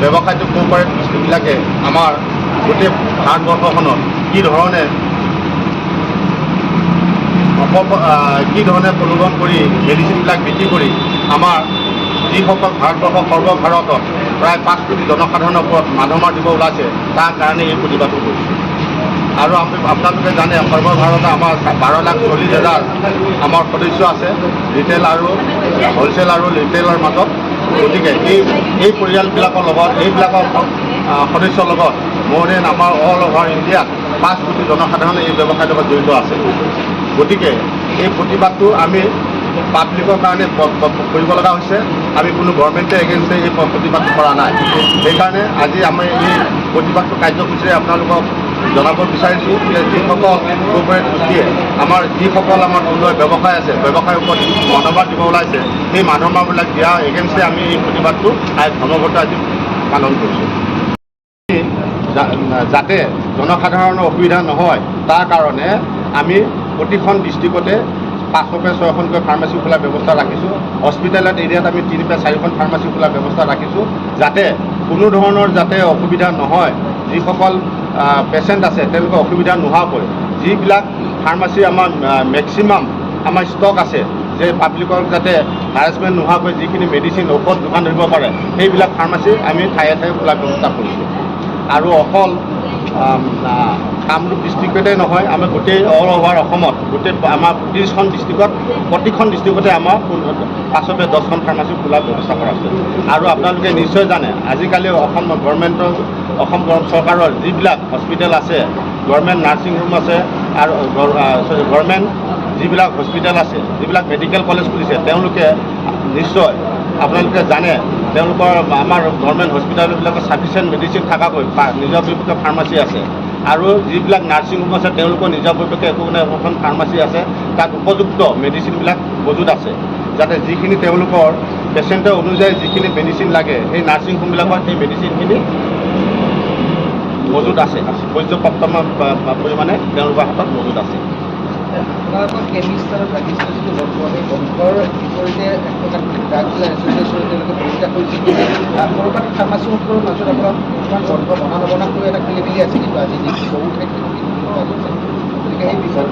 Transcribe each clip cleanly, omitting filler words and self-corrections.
ব্যৱসায়িক কোঅপাৰেটিভবিলাকে আমাৰ গোটেই ভাৰতবৰ্ষখনত কি ধৰণে প্ৰলোভন কৰি মেডিচিনবিলাক বিক্ৰী কৰি আমাৰ যিসকল ভাৰতবৰ্ষৰ সৰ্বভাৰতত প্ৰায় 5 কোটি জনসাধাৰণৰ ওপৰত মাধমাৰ দিব ওলাইছে তাৰ কাৰণে এই প্ৰতিবাদটো কৰিছোঁ। আৰু আপোনালোকে জানে সৰ্বভাৰতত আমাৰ 12,40,000 আমাৰ সদস্য আছে ৰিটেইল আৰু হ'লচেল আৰু ৰিটেইলৰ মাজত। গতিকে এই পৰিয়ালবিলাকৰ লগত এইবিলাকৰ সদস্যৰ লগত মোৰ দেন আমাৰ অল অভাৰ ইণ্ডিয়াত 5 কোটি জনসাধাৰণ এই ব্যৱসায়ৰ লগত জড়িত আছে। গতিকে এই প্ৰতিবাদটো আমি পাব্লিকৰ কাৰণে কৰিব লগা হৈছে। আমি কোনো গভৰ্ণমেণ্টে এগেইনষ্টে এই প্ৰতিবাদটো কৰা নাই। সেইকাৰণে আজি আমি এই প্ৰতিবাদটো কাৰ্যসূচীৰে আপোনালোকক জনাব বিচাৰিছোঁ যে যিসকল কোঅপাৰেটিভ গোষ্ঠীয়ে আমাৰ যিসকল আমাৰ থলুৱা ব্যৱসায় আছে ব্যৱসায়ৰ ওপৰত মাধমাৰ দিব ওলাইছে সেই মাধমাৰবিলাক দিয়াৰ এগেইনষ্টে আমি এই প্ৰতিবাদটো ধৰ্মঘট আজি পালন কৰিছোঁ। যাতে জনসাধাৰণৰ অসুবিধা নহয় তাৰ কাৰণে আমি প্ৰতিখন ডিষ্ট্ৰিক্টতে 500-600খনকৈ ফাৰ্মাচী খোলাৰ ব্যৱস্থা ৰাখিছোঁ। হস্পিটেলত এৰিয়াত আমি 3-4খন ফাৰ্মাচী খোলাৰ ব্যৱস্থা ৰাখিছোঁ যাতে কোনো ধৰণৰ যাতে অসুবিধা নহয়। যিসকল পেচেণ্ট আছে তেওঁলোকে অসুবিধা নোহোৱাকৈ যিবিলাক ফাৰ্মাচী আমাৰ মেক্সিমাম আমাৰ ষ্টক আছে যে পাব্লিকৰ যাতে হাৰাছমেণ্ট নোহোৱাকৈ যিখিনি মেডিচিন ঔষধ দোকান ধৰিব পাৰে সেইবিলাক ফাৰ্মাচী আমি ঠায়ে ঠায়ে খোলাৰ ব্যৱস্থা কৰিছোঁ। আৰু অকল কামৰূপ ডিষ্ট্ৰিক্টতে নহয় আমি গোটেই অল অভাৰ অসমত গোটেই আমাৰ 30খন ডিষ্ট্ৰিক্টত প্ৰতিখন ডিষ্ট্ৰিক্টতে আমাৰ 5-10খন ফাৰ্মাচী খোলাৰ ব্যৱস্থা কৰা হৈছে। আৰু আপোনালোকে নিশ্চয় জানে আজিকালি অসম চৰকাৰৰ যিবিলাক হস্পিটেল আছে গভৰ্ণমেণ্ট নাৰ্ছিং হোম আছে আৰু গভৰ্ণমেণ্ট যিবিলাক হস্পিটেল আছে যিবিলাক মেডিকেল কলেজ খুলিছে তেওঁলোকে নিশ্চয় আপোনালোকে জানে তেওঁলোকৰ আমাৰ গভৰ্ণমেণ্ট হস্পিটেলবিলাকৰ ছাফিচিয়েণ্ট মেডিচিন থকাকৈ নিজাববীয়াকৈ ফাৰ্মাচী আছে। আৰু যিবিলাক নাৰ্ছিং হোম আছে তেওঁলোকৰ নিজাববীয়াকৈ এখন ফাৰ্মাচী আছে তাত উপযুক্ত মেডিচিনবিলাক মজুত আছে যাতে যিখিনি তেওঁলোকৰ পেচেণ্টৰ অনুযায়ী যিখিনি মেডিচিন লাগে সেই নাৰ্ছিং হোমবিলাকত সেই মেডিচিনখিনি মজুত আছে পৰ্যাপ্ত পৰিমাণে তেওঁলোকৰ হাতত মজুত আছে। আপোনালোকৰ কেমিষ্ট আৰু ড্ৰাগিষ্ট বন্ধৰ বিপৰীতে ড্ৰাগছ এছ'চিয়েশ্যনে তেওঁলোকে বিৰোধিতা কৰিছিল। ক'ৰবাত ফাৰ্মাচীসকলৰ মাজত আপোনাৰ কিছুমান বন্ধ নবনাকৈ এটা খেলিমেলি আছে কিন্তু আজি বহু ঠাইত গতিকে সেই বিষয়ত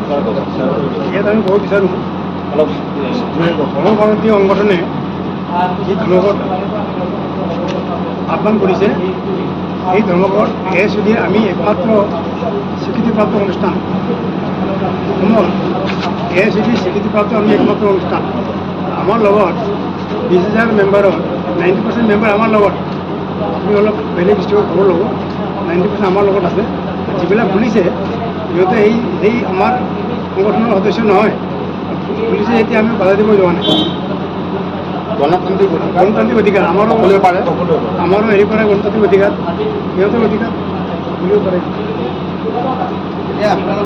ইয়াত আমি ক'ব বিচাৰোঁ অলপ সৰ্বভাৰতীয় সংগঠনে যি ধৰ্মঘট আহ্বান কৰিছে এই ধৰ্মঘট ASOD আমি একমাত্ৰ স্বীকৃতিপ্ৰাপ্ত অনুষ্ঠান অসমৰ ASOD স্বীকৃতিপ্ৰাপ্ত আমি একমাত্ৰ অনুষ্ঠান। আমাৰ লগত 20,000 মেম্বাৰৰ 90% মেম্বাৰ আমাৰ লগত। আমি অলপ বেলেগ ডিষ্ট্ৰিক্টৰ খবৰ ল'ব 90% আমাৰ লগত আছে। যিবিলাক খুলিছে সিহঁতে সেই আমাৰ সংগঠনৰ সদস্য নহয় খুলিছে এতিয়া আমি বাধা দিব যোৱা নাই। গণতান্ত্ৰিক অধিকাৰ আমাৰো সকলোৱে পাৰে আমাৰো হেৰি কৰে গণতান্ত্ৰিক অধিকাৰ সিহঁতৰ অধিকাৰ বুলিব পাৰে।